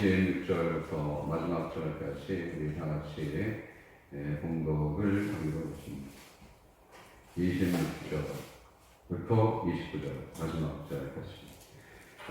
26절부터 마지막 절까지 우리 다 같이 봉독을 하기로 했습니다. 26절부터 29절 마지막 절까지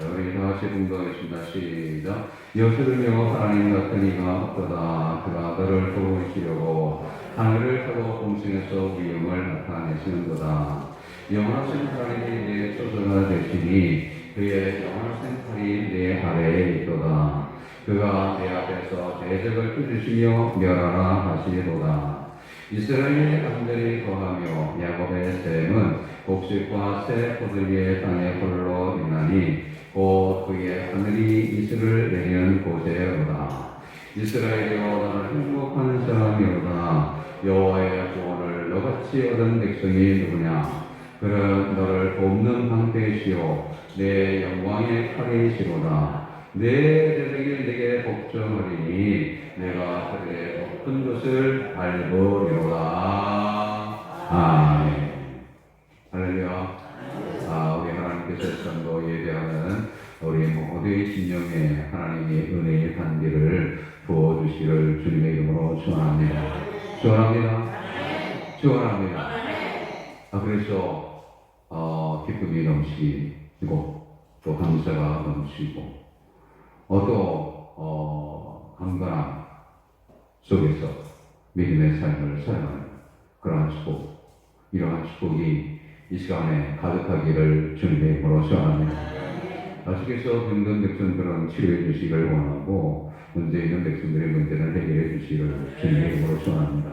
우리 다 같이 봉독하겠습니다. 시작. 이것을 들으며 하나님 같은 이가 없도다. 그가 너를 도우시려고 하늘을 타고 공중에서 위엄을 나타내시는도다. 영원하신 하나님이 내 소서가 되시니 그의 영원하신 팔이 내 아래에 있도다. 그가 내 앞에서 대적을 뚫으시며 멸하라 하시도다. 이스라엘의 안들이 거하며 야곱의 샘은 곡식과 새 포도주의 땅의 홀로 있나니 곧 그의 하늘이 이슬을 내리는 곳에로다. 이스라엘이여 너는 행복한 사람이로다. 여호와의 구원을 너같이 얻은 백성이 누구냐? 그는 너를 돕는 방패이시오 내 영광의 칼이시로다. 내 대적이 내게 복종하리니 내가 그들의 높은 곳을 밟으리로다. 아멘. 할렐루야. 우리 하나님께서 전도 예배하는 우리 모두의 진영에 하나님의 은혜의 단비를 부어주시기를 주님의 이름으로 축원합니다. 축원합니다. 그래서 기쁨이 넘치고 또 감사가 넘치고 또 강건함 속에서 믿음의 삶을 살아가는 그러한 축복, 이러한 축복이 이 시간에 가득하기를 주님의 이름으로 축원합니다. 아직에서 병든 백성들은 치료해 주시기를 원하고 문제 있는 백성들의 문제를 해결해 주시기를 주님의 이름으로 축원합니다.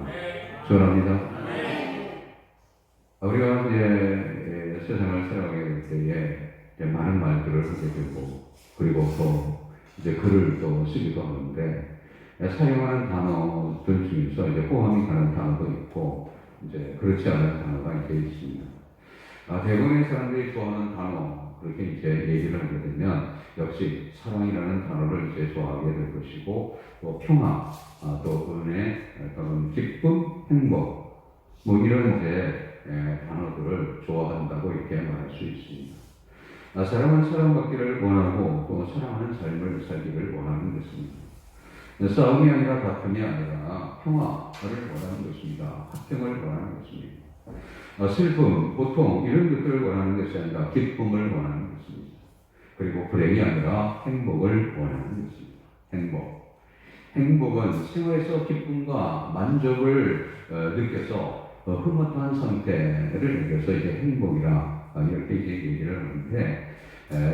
우리가 이제 세상을 살아가게 될 때에 많은 말들을 하게 되고 그리고 또 이제 글을 또 쓰기도 하는데 사용하는 단어들 중에서 이제 포함이 가는 단어도 있고 이제 그렇지 않은 단어가 이제 있습니다. 대부분의 사람들이 좋아하는 단어 그렇게 이제 얘기를 하게 되면 역시 사랑이라는 단어를 이제 좋아하게 될 것이고 또 평화, 또 은혜, 또는 기쁨, 행복 뭐 이런 이제 단어들을 좋아한다고 이렇게 말할 수 있습니다. 사랑은 사랑받기를 원하고 또 사랑하는 삶을 살기를 원하는 것입니다. 싸움이 아니라 다툼이 아니라 평화를 원하는 것입니다. 화평을 원하는 것입니다. 슬픔, 고통 이런 것들을 원하는 것이 아니라 기쁨을 원하는 것입니다. 그리고 불행이 아니라 행복을 원하는 것입니다. 행복은 생활에서 기쁨과 만족을 느껴서 흐뭇한 상태를 느껴서 이제 행복이라 이렇게 이제 얘기를 하는데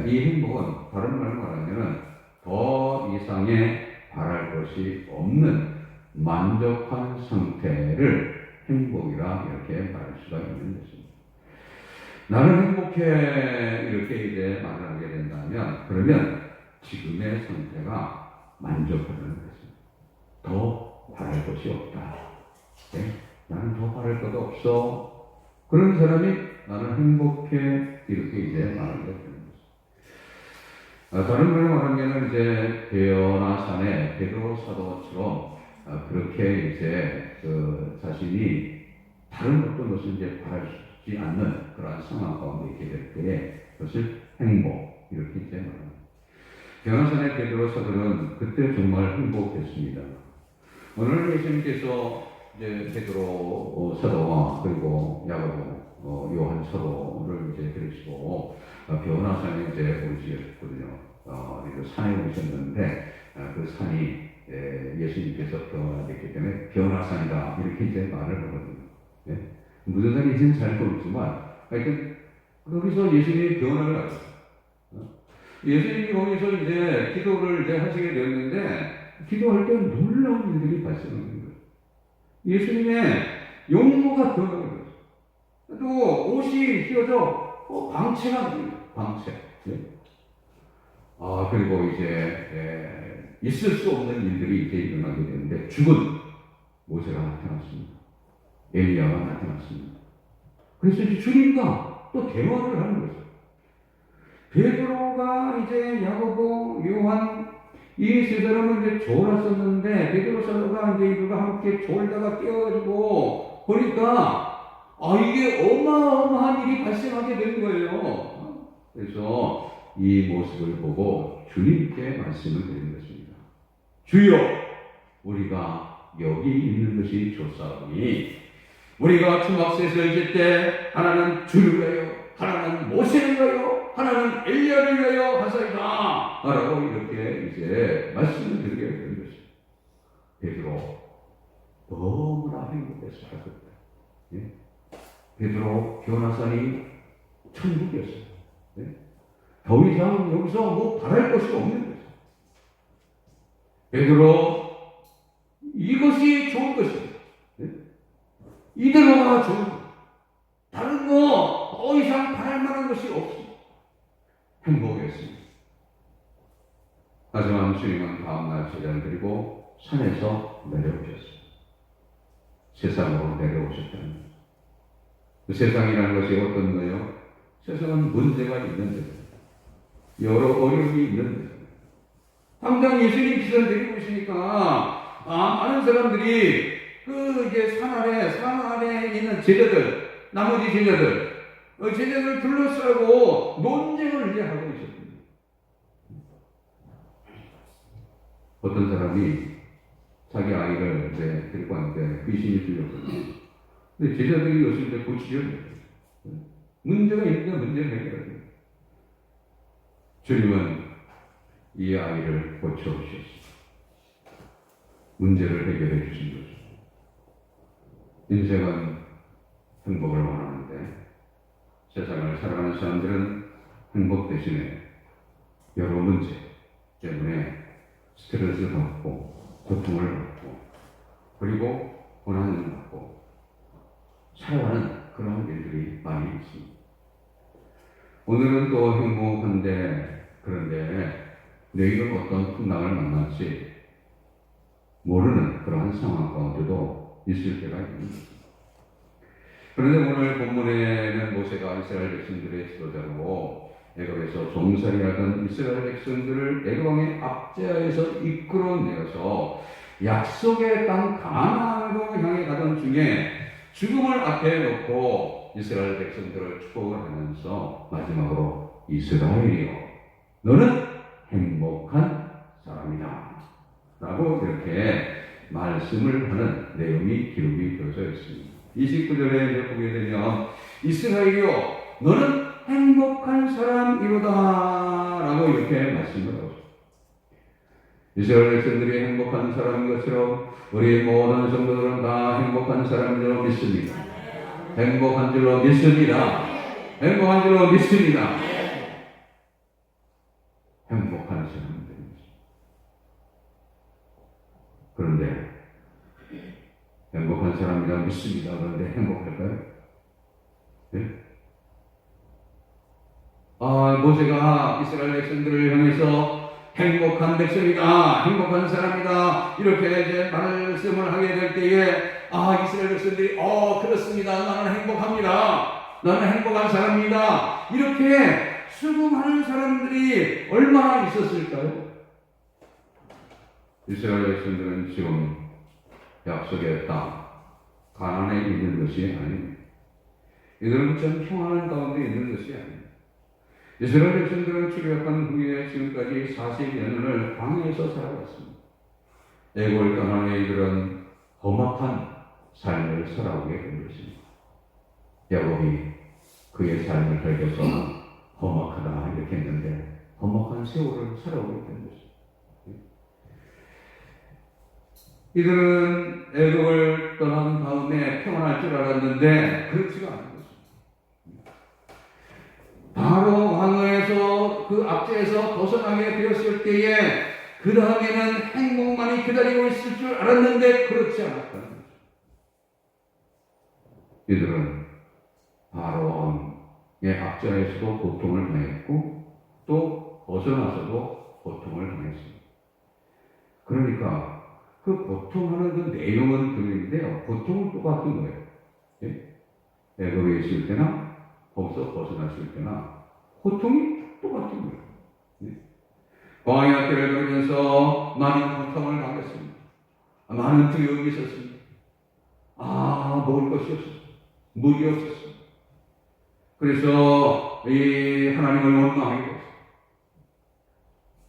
이 행복은 다른 말로 말하면 더 이상의 바랄 것이 없는 만족한 상태를 행복이라 이렇게 말할 수가 있는 것입니다. 나는 행복해 이렇게 이제 말을 하게 된다면 그러면 지금의 상태가 만족하는 것입니다. 더 바랄 것이 없다. 네? 나는 더 바랄 것도 없어. 그런 사람이 나는 행복해 이렇게 이제 말하게 되는 것입니다. 다른 말로 말하면 이제 베어나산의 베드로 사도처럼 그렇게 이제 자신이 다른 어떤 것을 이제 바라지 않는 그러한 상황 가운데 있게 될 때에 그것을 행복 이렇게 이제 말합니다. 베어나산의 베드로 사도는 그때 정말 행복했습니다. 오늘 예수님께서 이제 베드로 사도와 그리고 야고보, 요한 사도를 이제 데리시고 베어나산에 이제 오르셨거든요. 산에 오르셨는데 그 산이 예수님께서 변화됐기 때문에 변화산이다 이렇게 이제 말을 하거든요. 예? 무슨 산인지는 잘 모르지만 하여튼 거기서 예수님이 변화를 하셨어요. 예수님이 거기서 이제 기도를 이제 하시게 되었는데 기도할 때 놀라운 일들이 발생하는 거예요. 예수님의 용모가 변하는 거예요. 또 옷이 휘어져 광채가 나요. 광채. 예? 그리고 이제 있을 수 없는 일들이 이제 일어나게 되는데 죽은 모세가 나타났습니다. 엘리야가 나타났습니다. 그래서 이제 주님과 또 대화를 하는 거죠. 베드로가 이제 야고보, 요한 이 세 사람은 이제 졸았었는데 베드로 사도가 이제 이들과 함께 졸다가 깨어가지고 보니까 이게 어마어마한 일이 발생하게 된 거예요. 그래서 이 모습을 보고 주님께 말씀을 드린 것입니다. 주여, 우리가 여기 있는 것이 좋사오니 우리가 초막새에서 있을 때 하나는 주를 위하여, 하나는 모세를 위하여, 하나는 엘리야를 위하여 하사이다 라고 이렇게 이제 말씀을 드리게 된 것입니다. 베드로 너무나 행복했어요. 예? 베드로 변화산이 천국이었어요. 예? 더 이상 여기서 뭐 바랄 것이 없는 거죠. 베드로 이것이 좋은 것입니다. 예? 이대로가 좋은 것. 다른 거 더 이상 바랄 만한 것이 없습니다. 행복했습니다. 하지만 주님은 다음날 제자를 드리고 산에서 내려오셨습니다. 세상으로 내려오셨다는 거죠. 그 세상이라는 것이 어떤 거예요? 세상은 문제가 있는데, 여러 어려움이 있는데, 당장 예수님 기선 드리고 있으니까, 많은 사람들이 이제 산 아래에 있는 제자들, 나머지 제자들 둘러싸고 논쟁을 이제 하고 있었습니다. 어떤 사람이 자기 아이를 이제 데리고 왔는데 귀신이 들렸거든요. 근데 제자들이 요즘 이제 고치려고 해요. 문제가 있으니까 문제를 해결해요. 주님은 이 아이를 고쳐주셨습니다. 문제를 해결해 주신 거죠. 인생은 행복을 원하는데 세상을 살아가는 사람들은 행복 대신에 여러 문제 때문에 스트레스를 받고 고통을 받고 그리고 고난을 받고 살아가는 그런 일들이 많이 있습니다. 오늘은 또 행복한데 그런데 내일은 어떤 풍랑을 만날지 모르는 그러한 상황 가운데도 있을 때가 있는 것입니다. 그런데 오늘 본문에는 모세가 이스라엘 백성들의 지도자로 애굽에서 종살이하던 이스라엘 백성들을 애굽 왕의 압제하에서 이끌어내어서 약속의 땅 가나안으로 향해 가던 중에 죽음을 앞에 놓고 이스라엘 백성들을 축복을 하면서 마지막으로 이스라엘이여 너는 행복한 사람이다 라고 이렇게 말씀을 하는 내용이 기록이 되어져 있습니다. 29절에 보게 되면 이스라엘이여 너는 행복한 사람이로다 라고 이렇게 말씀을 하고 있습니다. 이스라엘 백성들이 행복한 사람인 것처럼 우리 모든 성도들은 다 행복한 사람인 줄로 믿습니다. 행복한 줄로 믿습니다. 행복한 줄로 믿습니다. 행복한 사람들입니다. 그런데 행복한 사람이라 믿습니다. 그런데 행복할까요? 네? 모세가 이스라엘 백성들을 향해서 행복한 백성이다, 행복한 사람이다 이렇게 이제 말씀을 하게 될 때에 이스라엘 백성들이 그렇습니다. 나는 행복합니다. 나는 행복한 사람입니다. 이렇게 수긍하는 사람들이 얼마나 있었을까요? 이스라엘 백성들은 지금 약속의 땅 가나안에 있는 것이 아닙니다. 이들은 전 평안한 가운데 있는 것이 아닙니다. 이스라엘 백성들은 출애굽한 후에 지금까지 40년을 광야에서 살아왔습니다. 애굽을 떠난 이들은 험악한 삶을 살아오게 된 것입니다. 야곱이 그의 삶을 밝혀서 험악하다 이렇게 했는데 험악한 세월을 살아오게 된 것입니다. 이들은 애굽을 떠난 다음에 평안할 줄 알았는데 그렇지가 않은 것입니다. 바로 광야에서 그 압제에서 벗어나게 되었을 때에 그 다음에는 행복만이 기다리고 있을 줄 알았는데 그렇지 않았다는 거죠. 이들은 바로의 압제에서도 고통을 당했고 또 벗어나서도 고통을 당했습니다. 그러니까 그 고통하는 그 내용은 그인데요. 고통은 똑같은 거예요. 예? 애굽에 있을 때나 거기서 벗어났을 때나 고통이 똑같은 거예요. 예? 광야 길을 걸으면서 많은 고통을 당했습니다. 많은 두려움이 있었습니다. 먹을 것이 없었습니다. 물이 없었습니다. 그래서 이 하나님을 원망하고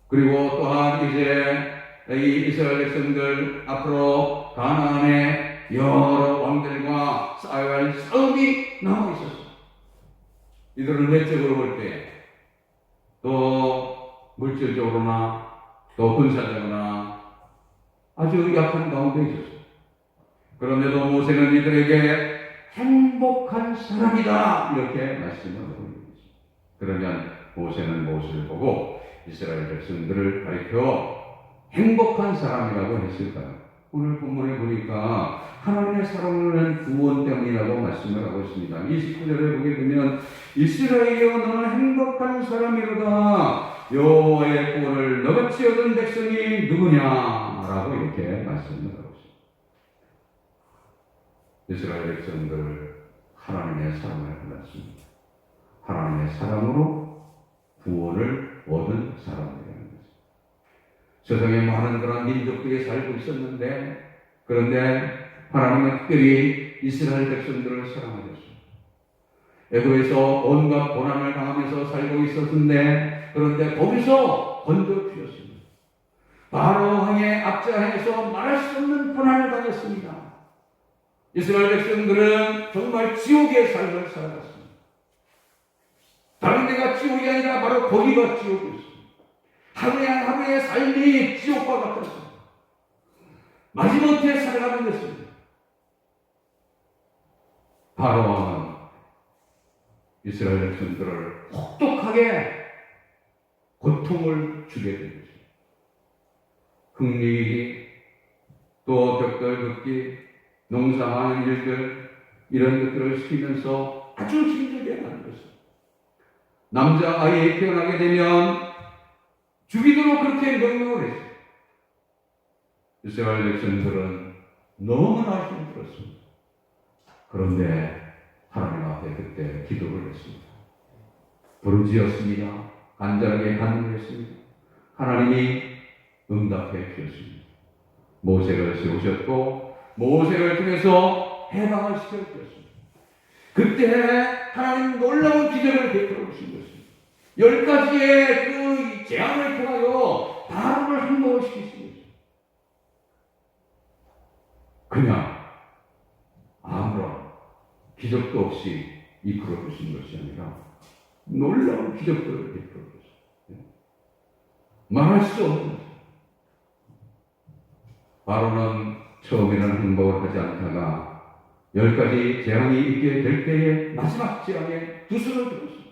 그리고 또한 이제 이 이스라엘 백성들 앞으로 가나안의 여러 왕들과 싸워야 할 싸움이 남아 있었어. 이들은 외적으로 볼 때 또 물질적으로나 또 군사적으로나 아주 약한 가운데 있었어. 그런데도 모세는 이들에게 행복한 사람이다 이렇게 말씀을 하고 있는 거죠. 그러면 모세는 무엇을 보고 이스라엘 백성들을 가리켜 행복한 사람이라고 했을까요? 오늘 본문에 보니까 하나님의 사랑을 구원 때문이라고 말씀을 하고 있습니다. 29절에 보게 되면 이스라엘이여 너는 행복한 사람이로다 여호와의 구원을 너같이 얻은 백성이 누구냐라고 이렇게 말씀을 하고 있습니다. 이스라엘 백성들 하나님의 사랑을 받았습니다. 하나님의 사랑으로 구원을 얻은 사람들이라는 것입니다. 세상에 많은 그런 민족들이 살고 있었는데 그런데 하나님은 특별히 이스라엘 백성들을 사랑하셨습니다. 애굽에서 온갖 고난을 당하면서 살고 있었는데 그런데 거기서 건져주셨습니다. 바로 왕의 압제하에서 말할 수 없는 고난을 당했습니다. 이스라엘 백성들은 정말 지옥의 삶을 살았습니다. 다른 데가 지옥이 아니라 바로 거기가 지옥이었습니다. 하루의 삶이 지옥과 같았습니다. 마지못해 살아가는 것입니다. 바로왕은 이스라엘 백성들을 혹독하게 고통을 주게 된 것입니다. 흙리기, 또 벽돌 긋기, 농사하는 일들 이런 것들을 시키면서 아주 힘들게 하는 것입니다. 남자아이 태어나게 되면 죽이도록 그렇게 명령을 했습니다. 이스라엘 백성들은 너무나 힘들었습니다. 그런데 하나님 앞에 그때 기도를 했습니다. 부르짖었습니다. 간절하게 간구를 했습니다. 하나님이 응답해 주셨습니다. 모세를 세우셨고 모세를 통해서 해방을 시켜주셨습니다. 그때 하나님 놀라운 기적을 베풀어 주신 것입니다. 10가지의 그 재앙을 통하여 바로를 항복을 시키신 것입니다. 그냥 아무런 기적도 없이 이끌어 주신 것이 아니라 놀라운 기적들을 베풀어 주셨습니다. 말할 수 없는 것입니다. 바로는 처음에는 행복을 하지 않다가 10가지 재앙이 있게 될 때에 마지막 재앙에 두 손을 들었습니다.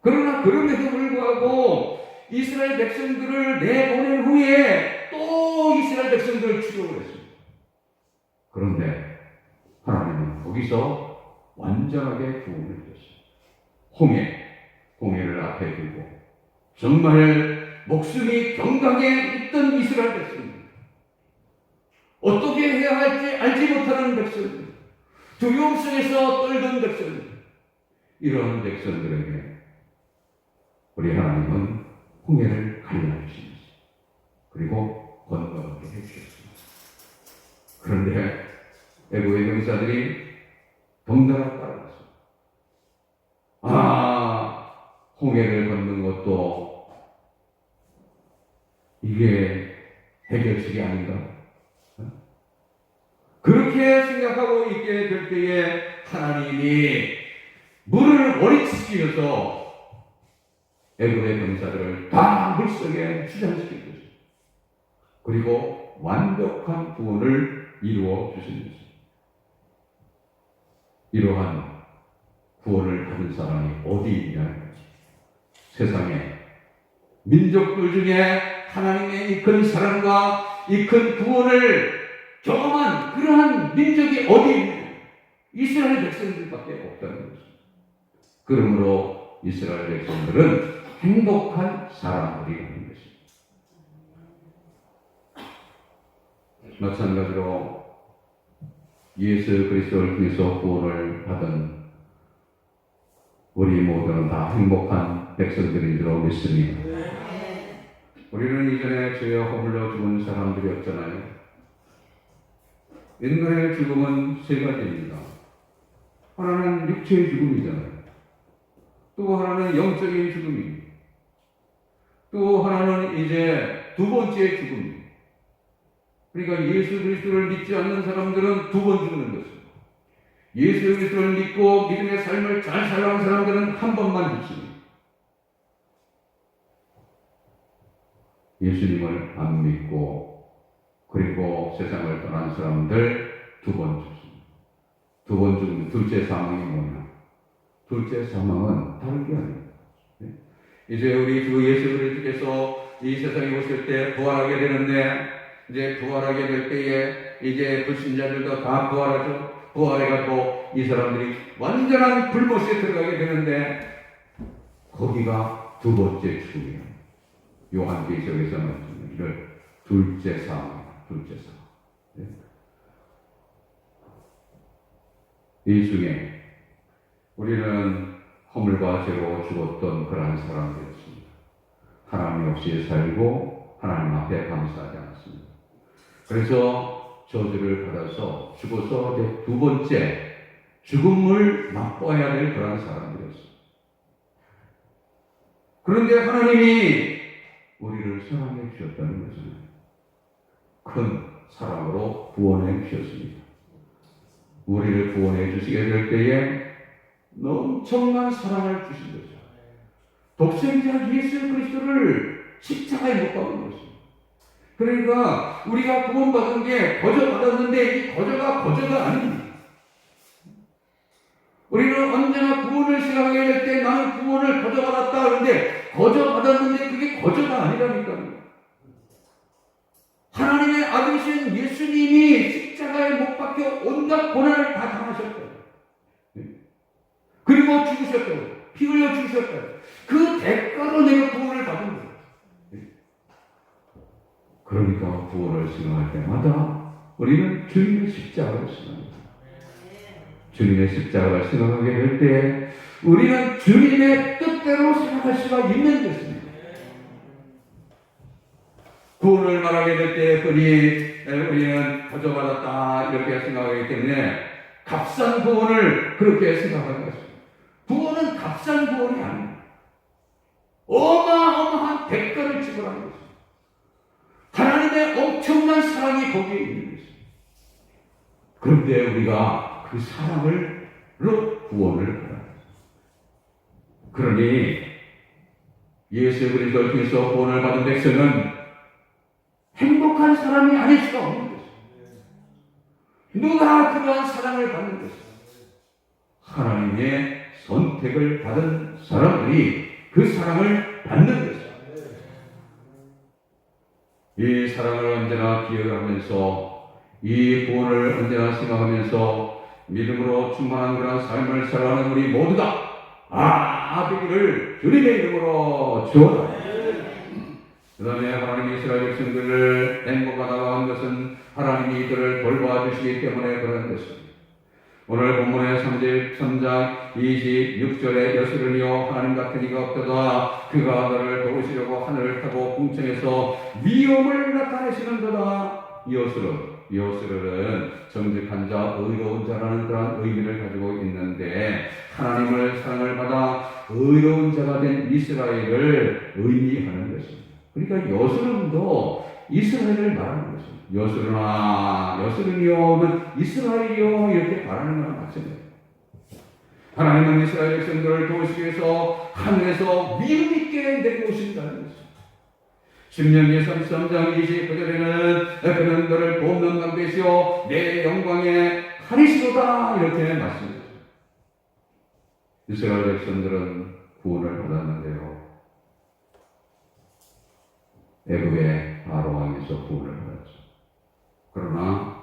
그러나 그럼에도 불구하고 이스라엘 백성들을 내보낸 후에 또 이스라엘 백성들을 추격을 했습니다. 그런데 하나님은 거기서 완전하게 구원을 주셨습니다. 홍해를 앞에 두고 정말 목숨이 경각에 있던 이스라엘 백성들, 어떻게 해야 할지 알지 못하는 백성들, 두려움 속에서 떨던 백성들, 이런 백성들에게 우리 하나님은 홍해를 갈라주십니다. 그리고 건너게 해주셨습니다. 그런데 애굽의 병사들이 덩달아 따라갔습니다. 홍해를 걷는 것도 이게 해결책이 아닌가? 그렇게 생각하고 있게 될 때에 하나님이 물을 원위치시켜서 애굽의 병사들을 다 물속에 주장시킨 것입니다. 그리고 완벽한 구원을 이루어 주신 것입니다. 이러한 구원을 받은 사람이 어디 있냐는 것입니다. 세상에 민족들 중에 하나님의 이 큰 사랑과 이 큰 구원을 경험한 그러한 민족이 어디 있느냐? 이스라엘 백성들밖에 없다는 것입니다. 그러므로 이스라엘 백성들은 행복한 사람들이라는 것입니다. 마찬가지로 예수 그리스도를 통해서 구원을 받은 우리 모두는 다 행복한 백성들인 줄 믿습니다. 우리는 이전에 죄에 허물려 죽은 사람들이었잖아요. 인간의 죽음은 세 가지입니다. 하나는 육체의 죽음이잖아요. 또 하나는 영적인 죽음입니다. 또 하나는 이제 두 번째 죽음입니다. 그러니까 예수 그리스도를 믿지 않는 사람들은 두 번 죽는 것입니다. 예수 그리스도를 믿고 믿음의 삶을 잘 살아가는 사람들은 한 번만 죽습니다. 예수님을 안 믿고 그리고 세상을 떠난 사람들 두 번 죽습니다. 두 번 죽는 둘째 사망이 뭐냐? 둘째 사망은 다른 게 아닙니다. 이제 우리 주 예수 그리스도께서 이 세상에 오실 때 부활하게 되는데, 이제 부활하게 될 때에 이제 불신자들도 다 부활하죠. 부활해가지고 이 사람들이 완전한 불못에 들어가게 되는데, 거기가 두 번째 죽음이에요. 요한계시록에서 말씀하는 이를 둘째 사망이다. 둘째 사망. 네. 이 중에 우리는 허물과 죄로 죽었던 그러한 사람들이었습니다. 하나님 없이 살고 하나님 앞에 감사하지 않았습니다. 그래서 저주를 받아서 죽어서 이제 두 번째 죽음을 맛보아야 될 그러한 사람들이었습니다. 그런데 하나님이 우리를 사랑해 주셨다는 것은 큰 사랑으로 구원해 주셨습니다. 우리를 구원해 주시게 될 때에 엄청난 사랑을 주신 거죠. 독생자 예수 그리스도를 십자가에 못 박은 것입니다. 그러니까 우리가 구원받은 게 거저받았는데 이 거저가 아닙니다. 우리는 언제나 구원을 생각하게 될 때 나는 구원을 거저받았다 그러는데 거저받았는데 그게 거저가 아니라니까요. 하나님의 아들이신 예수님이 십자가에 못 박혀 온갖 고난을 다 당하셨어요. 그리고 죽으셨다고. 피 흘려 죽으셨다고. 그 대가로 내가 구원을 받은 거예요. 그러니까 구원을 생각할 때마다 우리는 주님의 십자가를 생각합니다. 주님의 십자가를 생각하게 될 때 우리는 주님의 뜻대로 생각할 수가 있는 것입니다. 구원을 말하게 될 때 우리는 거저받았다 이렇게 생각하기 때문에 값싼 구원을 그렇게 생각하는 것입니다. 구원은 값싼 구원이 아닙니다. 어마어마한 대가를 지불하는 것입니다. 하나님의 엄청난 사랑이 거기에 있는 것입니다. 그런데 우리가 그 사랑으로 구원을 받아야 합니다. 그러니 예수 그리스도를 통해서 구원을 받은 백성은 행복한 사람이 아닐 수가 없는 것입니다. 누가 그러한 사랑을 받는 것입니다. 하나님의 선택을 받은 사람들이 그 사랑을 받는 것입니다. 이 사랑을 언제나 기억하면서 이 구원을 언제나 생각하면서 믿음으로 충만한 그런 삶을 살아가는 우리 모두가 되기를 주님의 이름으로 축원합니다. 그 다음에 하나님이 이스라엘 백성들을 행복하게 나간 것은 하나님이 이들을 돌봐주시기 때문에 그런 것입니다. 오늘 본문의 33장 26절에 여수르니여 하나님 같은 이가 없도다. 그가 너를 도우시려고 하늘을 타고 궁창에서 위엄을 나타내시는도다. 여수르는 정직한 자, 의로운 자라는 그런 의미를 가지고 있는데 하나님을 사랑을 받아 의로운 자가 된 이스라엘을 의미하는 것입니다. 그러니까 여수름도 이스라엘을 말하는 것입니다. 여수르니요는 이스라엘이요 이렇게 말하는 거랑 마찬가지입니다. 하나님은 이스라엘 백성들을 도우시기 위해서 하늘에서 위엄 있게 내려오신다는 것입니다. 신명기 33장 29절에는 그는 너를 돕는 강대시오 내 영광의 하리시로다 이렇게 말씀합니다. 이스라엘 백성들은 구원을 받았는데요. 애굽의 바로 왕에서 구원을 받았죠. 그러나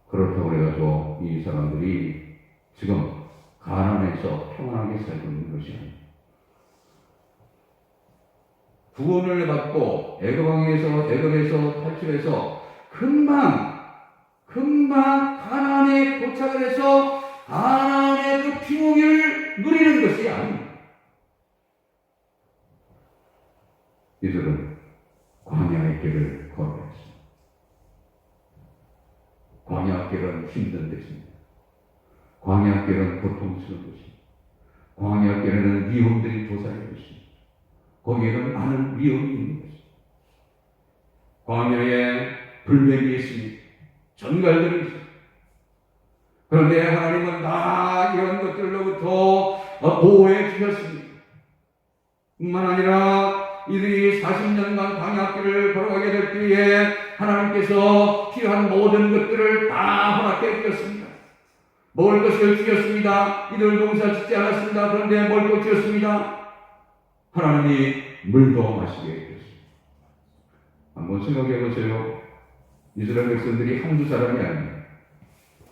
그렇다고 해가지고 이 사람들이 지금 가나안에서 평안하게 살고 있는 것이 아닙니다. 구원을 받고 애굽에서 탈출해서 금방 가나안에 도착을 해서 가나안의 그 피공을 누리는 것이 아닙니다. 이들은 광야의 길을 걸어야 했습니다. 광야 길은 힘든 데입니다. 광야 길은 고통스러운 것입니다. 광야 길에는 위험들이 도사리고 있습니다. 거기에는 많은 위험이 있는 것입니다. 광야에 불뱀이 있습니다. 전갈들이 있습니다. 그런데 하나님은 다 이런 것들로부터 보호해 주셨습니다. 뿐만 아니라 이들이 40년간 광야길을 걸어가게 될 때에 하나님께서 필요한 모든 것들을 다 허락해 주셨습니다. 먹을 것을 주셨습니다. 이들 농사 짓지 않았습니다. 그런데 먹을 것 주셨습니다. 하나님이 물도 마시게 해주셨습니다. 한번 생각해 보세요. 이스라엘 백성들이 한두 사람이 아니에요.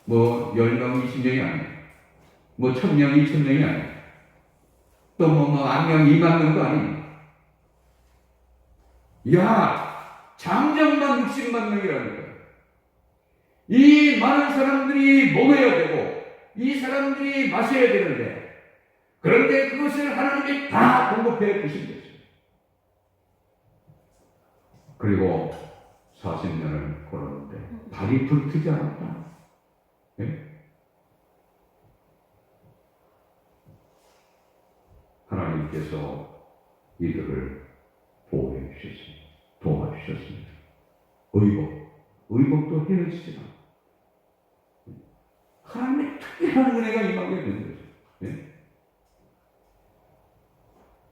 10명, 20명이 아니에요. 1000명, 2000명이 아니에요. 또 1000명, 2만명도 아니에요. 장정만 60만 명이라니까요. 이 많은 사람들이 먹어야 되고 이 사람들이 마셔야 되는데, 그런데 그것을 하나님이 다 공급해 주신 것입니다. 그리고 40년을 걸었는데 발이 불트지 않았다. 네? 하나님께서 이들을 보호해 주셨습니다. 도와주셨습니다. 의복도 해내지지 않았다. 하나님의 특별한 은혜가 임하게 되는 거죠. 네?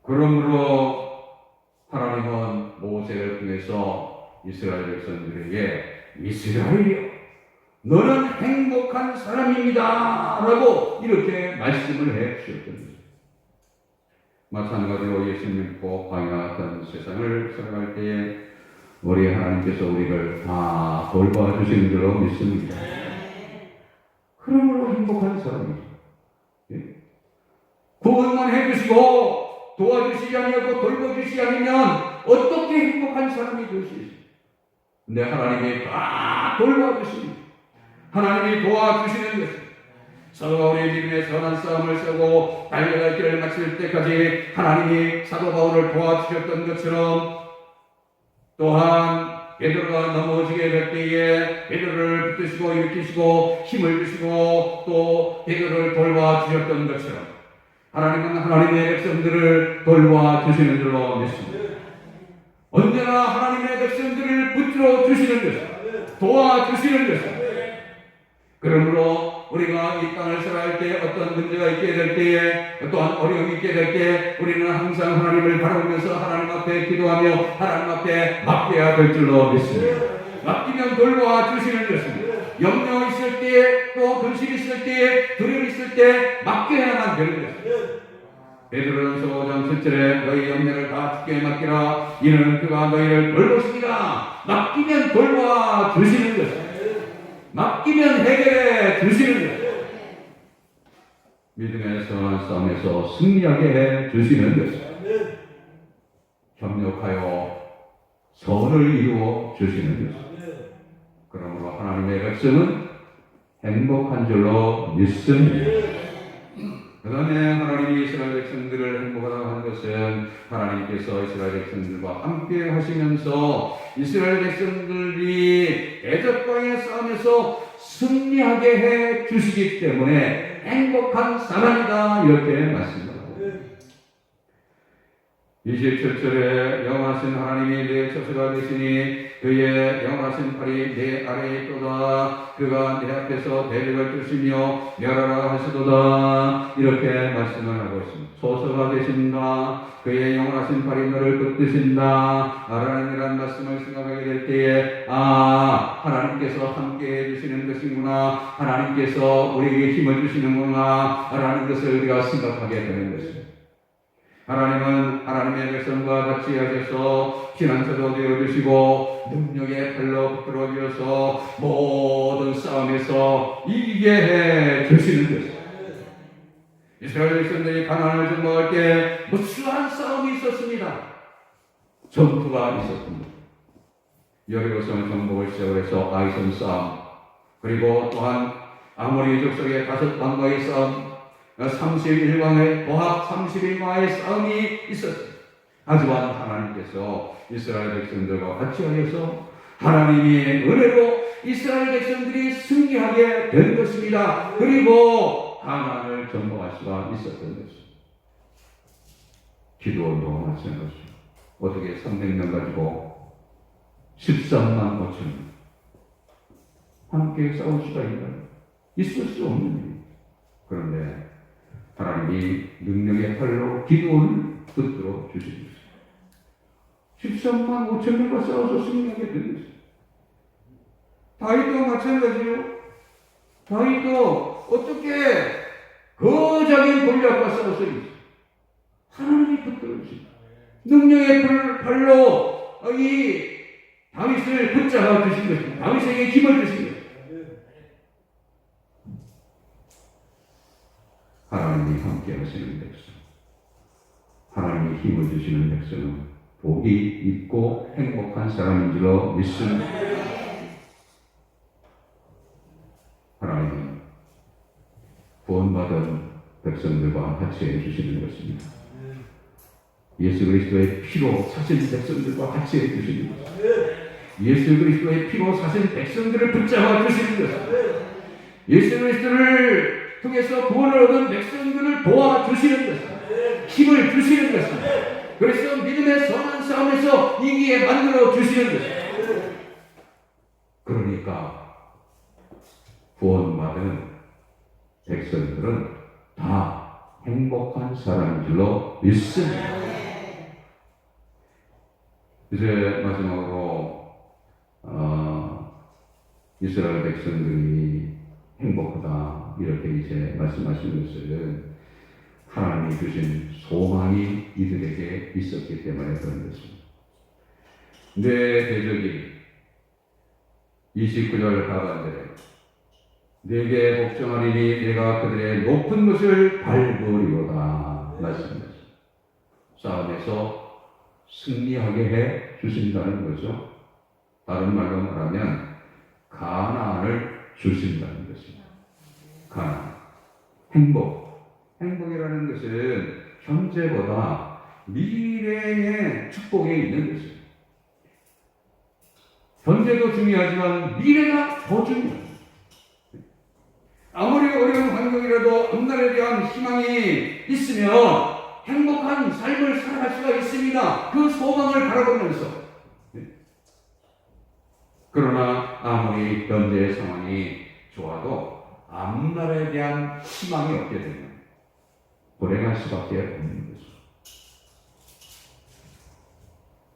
그러므로 하나님은 모세를 통해서 이스라엘 백성들에게 이스라엘이여, 너는 행복한 사람입니다 라고 이렇게 말씀을 해 주셨던 거죠. 마찬가지로 예수님 믿고 광야 같은 세상을 살아갈 때에 우리 하나님께서 우리를 다 돌봐주시는 줄로 믿습니다. 그러므로 행복한 사람이죠. 예? 구원만 해주시고 도와주시지 아니하고 돌봐주시지 않으면 어떻게 행복한 사람이 될 수 있습니까? 근데 하나님이 다 돌봐주십니다. 하나님이 도와주시는 것입니다. 서로가 우리 믿음의 선한 싸움을 싸고 달려갈 길을 마칠 때까지 하나님이 사도 바울을 도와주셨던 것처럼, 또한 베드로가 넘어지게 될 때에 베드로를 붙드시고 일으키시고 힘을 주시고 또 베드로를 돌봐주셨던 것처럼 하나님은 하나님의 백성들을 돌봐주시는 줄로 믿습니다. 언제나 하나님의 백성들을 붙들어 주시는 것입니다. 도와주시는 것입니다. 그러므로 우리가 이 땅을 살아갈 때 어떤 문제가 있게 될 때에, 또한 어려움이 있게 될 때 우리는 항상 하나님을 바라보면서 하나님 앞에 기도하며 하나님 앞에 맡겨야 될 줄로 믿습니다. 맡기면 돌봐주시는 것입니다. 염려 있을 때, 또 근심 있을 때, 두려움 있을 때 맡겨야만 되는 것입니다. 베드로전서 5장 7절에 너희 염려를 다 주께 맡기라, 이는 그가 너희를 돌보시리라. 맡기면 돌봐주시는 것입니다. 맡기면 해결해 주시는 것. 믿음의 선한 싸움에서 승리하게 해 주시는 것. 협력하여 선을 이루어 주시는 것. 그러므로 하나님의 백성은 행복한 줄로 믿습니다. 그 다음에 하나님이 이스라엘 백성들을 행복하다고 하는 것은 하나님께서 이스라엘 백성들과 함께 하시면서 이스라엘 백성들이 애적과의 싸움에서 승리하게 해 주시기 때문에 행복한 사람이다, 이렇게 말씀합니다. 27절에 영원하신 하나님이 내 처소가 되시니 그의 영원하신 팔이 내 아래에 있도다. 그가 내 앞에서 대적을 주시며 멸하라 하시도다. 이렇게 말씀을 하고 있습니다. 소서가 되신다. 그의 영원하신 팔이 너를 붙드신다 라는 이런 말씀을 생각하게 될 때에 하나님께서 함께 해주시는 것이구나, 하나님께서 우리에게 힘을 주시는구나 라는 것을 우리가 생각하게 되는 것입니다. 하나님은 하나님의 백성과 같이 하셔서 피난처도 되어주시고 능력의 팔로 붙들어 주셔서 모든 싸움에서 이기게 해 주시는 것입니다. 이스라엘 백성들이 가나안을 정복할 때 무수한 싸움이 있었습니다. 전투가 있었습니다. 여리고성을 정복을 시작을 해서 아이성 싸움, 그리고 또한 아모리 족속의 5왕과의 싸움, 31왕의 보합 31왕의 싸움이 있었습니다. 하지만 하나님께서 이스라엘 백성들과 같이 하셔서 하나님의 은혜로 이스라엘 백성들이 승리하게 된 것입니다. 그리고 가나안을 정복할 수가 있었던 것입니다. 기도원도 마찬가지입니다. 어떻게 300명 가지고 13만 5천 명 함께 싸울 수가 있나요? 있을 수 없는 일입니다. 그런데 하나님이 능력의 팔로 기도를 붙들어 주신 것입니다. 13만 5천 명과 싸워서 승리하게 된 것입니다. 다윗도 마찬가지요. 다윗도 어떻게 거적인 골리앗과 싸워서 이겼어요. 하나님이 붙들어 주십니다. 능력의 팔로 이 다윗을 붙잡아 주신 것입니다. 다윗에게 힘을 주신 것입니다. 하나님이 함께 하시는 백성, 하나님이 힘을 주시는 백성은 복이 있고 행복한 사람인 줄로 믿습니다. 하나님은 구원받은 백성들과 같이 해주시는 것입니다. 예수 그리스도의 피로 사신 백성들과 같이 해주시는 것입니다. 예수 그리스도의 피로 사신 백성들을 붙잡아 주시는 것입니다. 예수 그리스도를 통해서 구원을 얻은 백성들을 도와주시는 것입니다. 힘을 주시는 것입니다. 그래서 믿음의 선한 싸움에서 이기게 만들어 주시는 것입니다. 그러니까 구원받은 백성들은 다 행복한 사람인 줄로 믿습니다. 이제 마지막으로 이스라엘 백성들이 행복하다 이렇게 이제 말씀하시는 것은 하나님이 주신 소망이 이들에게 있었기 때문에 그런 것입니다. 내 대적이 29절 하반절에 내게 복종하리니 내가 그들의 높은 것을 밟으리로다 말씀하십니다. 싸움에서 승리하게 해 주신다는 거죠. 다른 말로 말하면 가나안을 주신다는 것입니다. 가나안, 행복이라는 것은 현재보다 미래의 축복에 있는 것입니다. 현재도 중요하지만 미래가 더 중요합니다. 아무리 어려운 환경이라도 앞날에 대한 희망이 있으면 행복한 삶을 살아갈 수가 있습니다. 그 소망을 바라보면서. 그러나 아무리 현재의 상황이 좋아도 앞날에 대한 희망이 없게 되면 불행할 수밖에 없는 것이죠.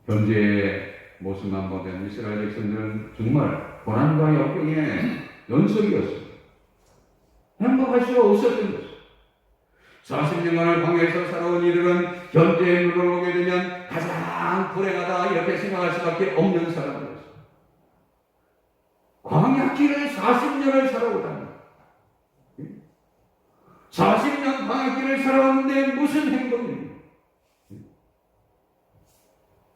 현재의 모습만 보면 이스라엘 백성들은 정말 고난과 역경의 연속이었습니다. 행복할 수가 없었던 것이죠. 40년간을 광야에서 살아온 이들은 현재의 물을 보게 되면 가장 불행하다 이렇게 생각할 수밖에 없는 사람들이었습니다. 광야 길을 40년을 살아오다니 40년 광야 길을 살아왔는데 무슨 행복입니까?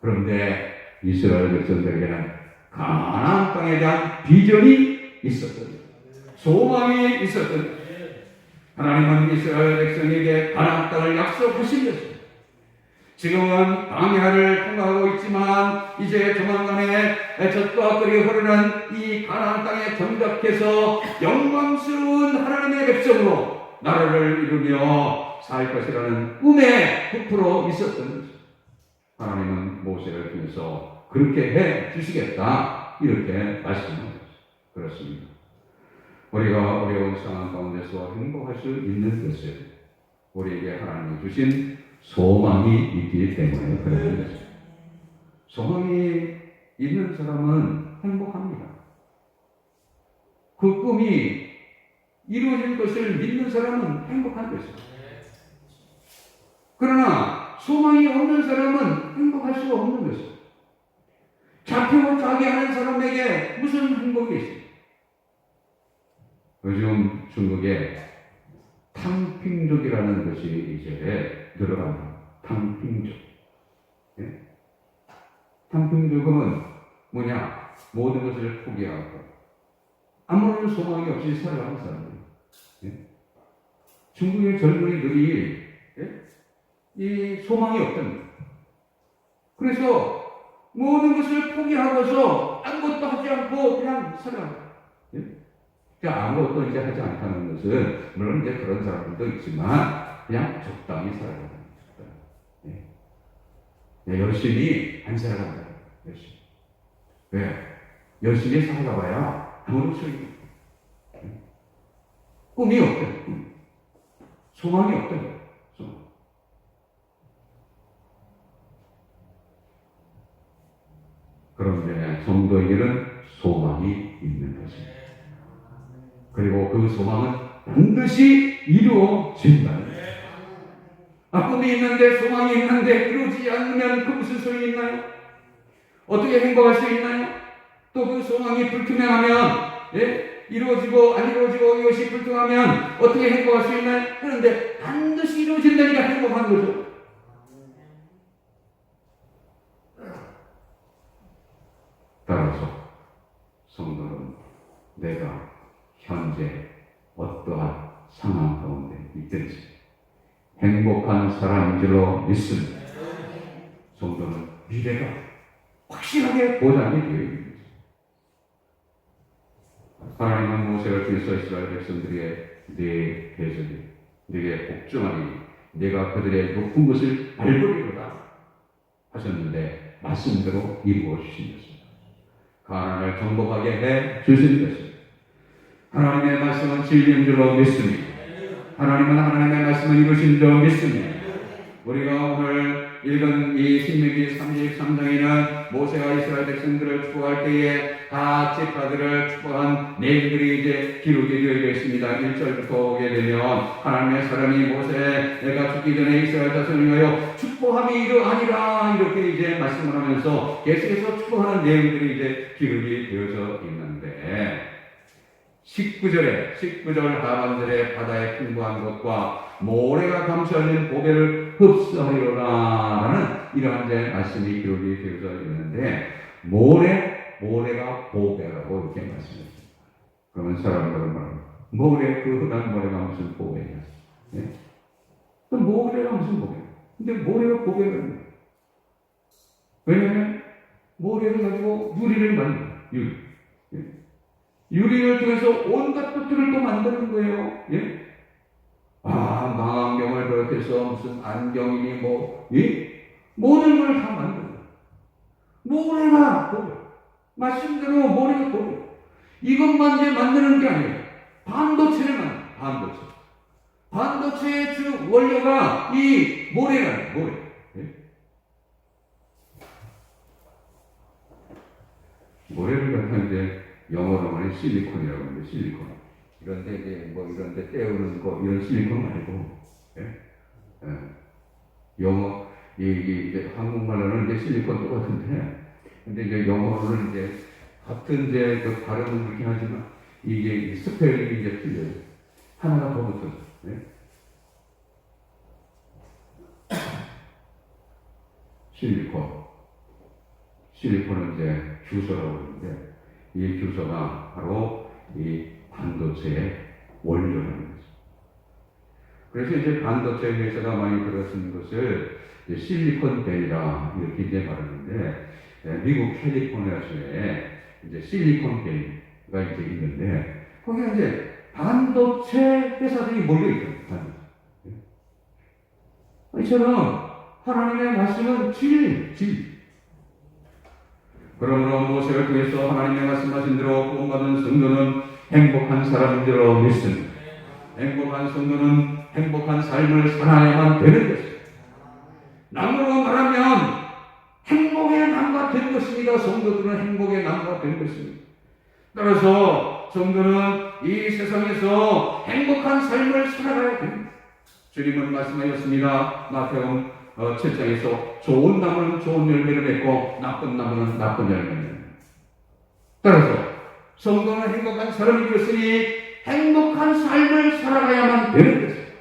그런데 이스라엘 백성들에게는 가나안 땅에 대한 비전이 있었던 소망이 있었던 하나님은 이스라엘 백성에게 가나안 땅을 약속하신 것입니다. 지금은 광야를 통과하고 있지만 이제 조만간에 젖과 꿀이 흐르는 이 가나안 땅에 정착해서 영광스러운 하나님의 백성으로 나라를 이루며 살 것이라는 꿈에 부풀어 있었던 것입니다. 하나님은 모세를 통해서 그렇게 해 주시겠다 이렇게 말씀합니다. 그렇습니다. 우리가 어려운 상황 가운데서 행복할 수 있는 것은 우리에게 하나님이 주신 소망이 있기 때문에 그런 것입니다. 소망이 있는 사람은 행복합니다. 그 꿈이 이루어질 것을 믿는 사람은 행복한 것입니다. 그러나 소망이 없는 사람은 행복할 수가 없는 것입니다. 잡히고 짜게 하는 사람에게 무슨 행복이 있습니까? 요즘 중국에 탕핑족이라는 것이 이제 들어갑니다. 탕핑족. 예? 탕핑족은 뭐냐? 모든 것을 포기하고 아무런 소망이 없이 살아가는 사람들. 예? 중국의 젊은이들이 이 소망이 없답니다. 그래서 모든 것을 포기하고서 아무것도 하지 않고 그냥 살아갑니다. 아무것도 이제 하지 않다는 것은 물론 이제 그런 사람들도 있지만 그냥 적당히 살아가는 거다. 예. 열심히 안 살아간다. 열심히. 왜? 열심히 살아가봐야 아무런 소용이 없다. 꿈이 없다. 소망이 없다. 소망. 그런데 성도에게는 소망이 있는 것입니다. 그리고 그 소망은 반드시 이루어진다는 거예요. 꿈이 있는데 소망이 있는데 이루어지지 않으면 그 무슨 소용이 있나요? 어떻게 행복할 수 있나요? 또 그 소망이 불투명하면 이루어지고 안 이루어지고 이것이 불투명하면 어떻게 행복할 수 있나요? 그런데 반드시 이루어진다니까 행복한 거죠. 따라서 성도는 내가 현재 어떠한 상황 가운데 있든지 행복한 사람인 줄로 믿습니다. 성도는 미래가 확실하게 보장이 되어 있는 거죠. 하나님은 모세를 통해서 이스라엘 백성들에게 네 대적이 네게 복종하니 네가 그들의 높은 것을 밟으리로다 하셨는데 말씀대로 이루어 주신 것입니다. 가나안을 정복하게 해 주신 것입니다. 하나님의 말씀은 진리인 줄로 믿습니다. 하나님은 하나님의 말씀을 이루신 줄 믿습니다. 우리가 오늘 읽은 이 신명기 33장에는 모세가 이스라엘 백성들을 축복할 때에 다 지파들을 축복한 내용들이 이제 기록이 되어 있습니다. 1절부터 오게 되면 하나님의 사람이 모세가 죽기 전에 이스라엘 자손을 위하여 축복함이 이루 아니라 이렇게 이제 말씀을 하면서 계속해서 축복하는 내용들이 이제 기록이 되어져 있는데 19절 하반절에 바다에 풍부한 것과 모래가 감싸는 보배를 흡수하리로라라는 이러한 이제 말씀이 기록이 되어져 있는데 모래가 보배라고 이렇게 말씀했습니다. 그러면 사람들은 말합니다. 그 흔한 모래가 무슨 보배냐? 그 모래가 무슨 보배냐? 근데 모래가 보배는 왜냐하면 모래를 가지고 유리를 만든다. 유리를 통해서 온갖 것들을 또 만드는 거예요. 망원경을 비롯해서 무슨 안경이니 모든 걸 다 만든다. 모래가 보배. 말씀대로 모래가 보배. 이것만 이제 만드는 게 아니에요. 반도체를 만든다. 반도체의 주 원료가 이 모래라는 모래. 모래를 갖다 이제 영어로 말하면 실리콘이라고 하는데 실리콘. 이런데 이제 이런데 떼우는 거 이런 실리콘 말고, 영어 이제 한국말로는 이제 실리콘 똑같은데, 근데 이제 영어로는 이제 같은 이제 그 발음은 그렇게 하지만 이게 스펠링이 이제 틀려요. 하나가 더 붙어요. 실리콘은 이제 규소라고 하는데. 이 규소가 바로 이 반도체의 원료라는 거죠. 그래서 이제 반도체 회사가 많이 들어쓰는 것을 실리콘밸리라 이렇게 이제 말하는데, 미국 캘리포니아주에 이제 실리콘밸리가 이제 있는데, 거기에 이제 반도체 회사들이 몰려 있거든요. 이처럼 하나님의 말씀은 진리. 그러므로 모세를 통해서 하나님의 말씀하신 대로 구원받은 성도는 행복한 사람인 줄로 믿습니다. 행복한 성도는 행복한 삶을 살아야만 되는 것입니다. 남으로 말하면 행복의 남과 된 것입니다. 성도들은 행복의 남과 된 것입니다. 따라서 성도는 이 세상에서 행복한 삶을 살아가야 됩니다. 주님은 말씀하셨습니다. 마태복음 7장에서 좋은 나무는 좋은 열매를 맺고 나쁜 나무는 나쁜 열매를 맺는다. 따라서 성도는 행복한 사람이 되었으니 행복한 삶을 살아가야만 되는 것입니다.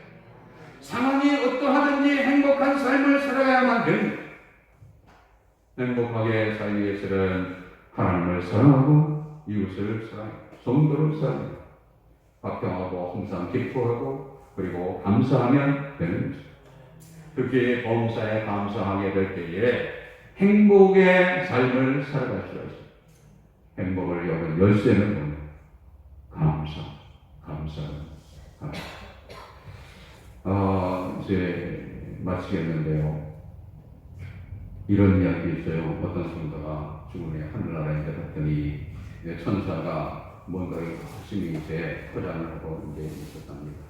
상황이 어떠하든지 행복한 삶을 살아가야만 됩니다. 행복하게 살기 위해서는 하나님을 사랑하고 이웃을 사랑하고 성도를 사랑하고 박경하고 항상 기뻐하고 그리고 감사하면 되는 것입니다. 그렇게 범사에 감사하게 될 때에 행복의 삶을 살아갈 수가 있습니다. 행복을 여는 열쇠는 뭐냐? 감사. 이제 마치겠는데요. 이런 이야기 있어요. 어떤 성도가 죽음의 하늘나라에 갔더니 천사가 뭔가를 열심히 이제 포장을 하고 이제 있었답니다.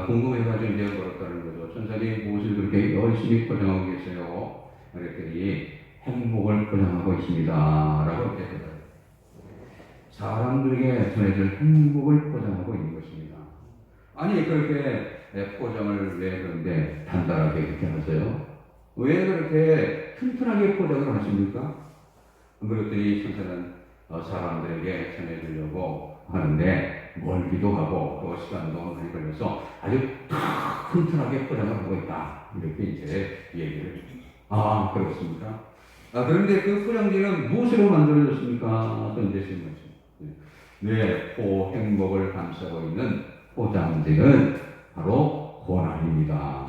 궁금해가지고 이제 물었다는 거죠. 천사님 무엇을 그렇게 열심히 포장하고 계세요? 그랬더니 행복을 포장하고 있습니다. 라고 대답해요. 사람들에게 전해질 행복을 포장하고 있는 것입니다. 아니 그렇게 포장을 왜 그런데 단단하게 그렇게 하세요? 왜 그렇게 튼튼하게 포장을 하십니까? 그랬더니 천사는 사람들에게 전해주려고 하는데 멀기도 하고 또 시간도 많이 걸려서 아주 튼튼하게 포장을 하고 있다. 이렇게 이제 얘기를. 그렇습니까? 그런데 그 포장지는 무엇으로 만들어졌습니까? 던지신 거죠. 뇌, 행복을 감싸고 있는 포장지는 바로 고난입니다.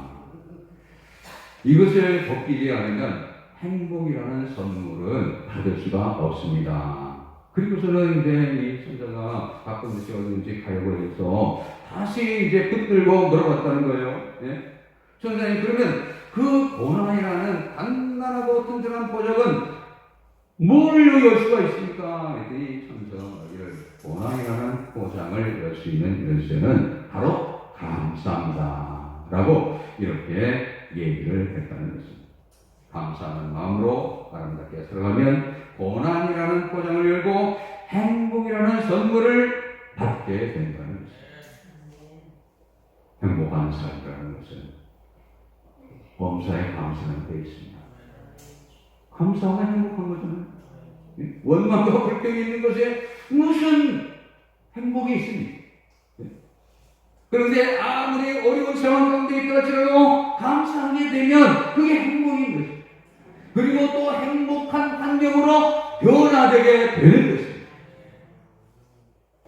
이것을 벗기지 않으면 행복이라는 선물은 받을 수가 없습니다. 그리고서는 이제 이 천사가 가끔 어딘지 가려고 해서 다시 이제 붙들고 물어봤다는 거예요. 예? 천사님, 그러면 그 고난이라는 단단하고 튼튼한 포장은 뭘로 열 수가 있습니까? 그랬더니 천사가 이를 고난이라는 포장을 열 수 있는 열쇠는 바로 감사합니다. 라고 이렇게 얘기를 했다는 것입니다. 감사하는 마음으로 아름답게 살아가면 고난이라는 포장을 열고 행복이라는 선물을 받게 된다는 것입니다. 행복한 삶이라는 것은 범사에 감사하는 데 있습니다. 감사가 행복한 거잖아요. 원망과 불평이 있는 것에 무슨 행복이 있습니까? 그런데 아무리 어려운 상황 가운데 있더라도 감사하게 되면 그게 행복인 것입니다. 그리고 또 행복한 환경으로 변화되게 되는 것입니다.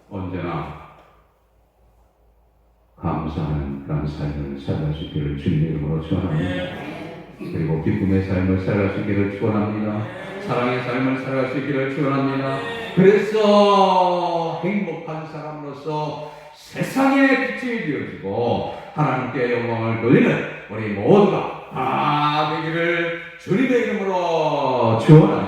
언제나 감사하는 그런 삶을 살아갈 수 있기를 주님의 이름으로 축원합니다. 그리고 기쁨의 삶을 살아갈 수 있기를 축원합니다. 사랑의 삶을 살아갈 수 있기를 축원합니다. 그래서 행복한 사람으로서 세상의 빛이 되어지고 하나님께 영광을 돌리는 우리 모두가 다 되기를 주님의 이름으로 축원합니다.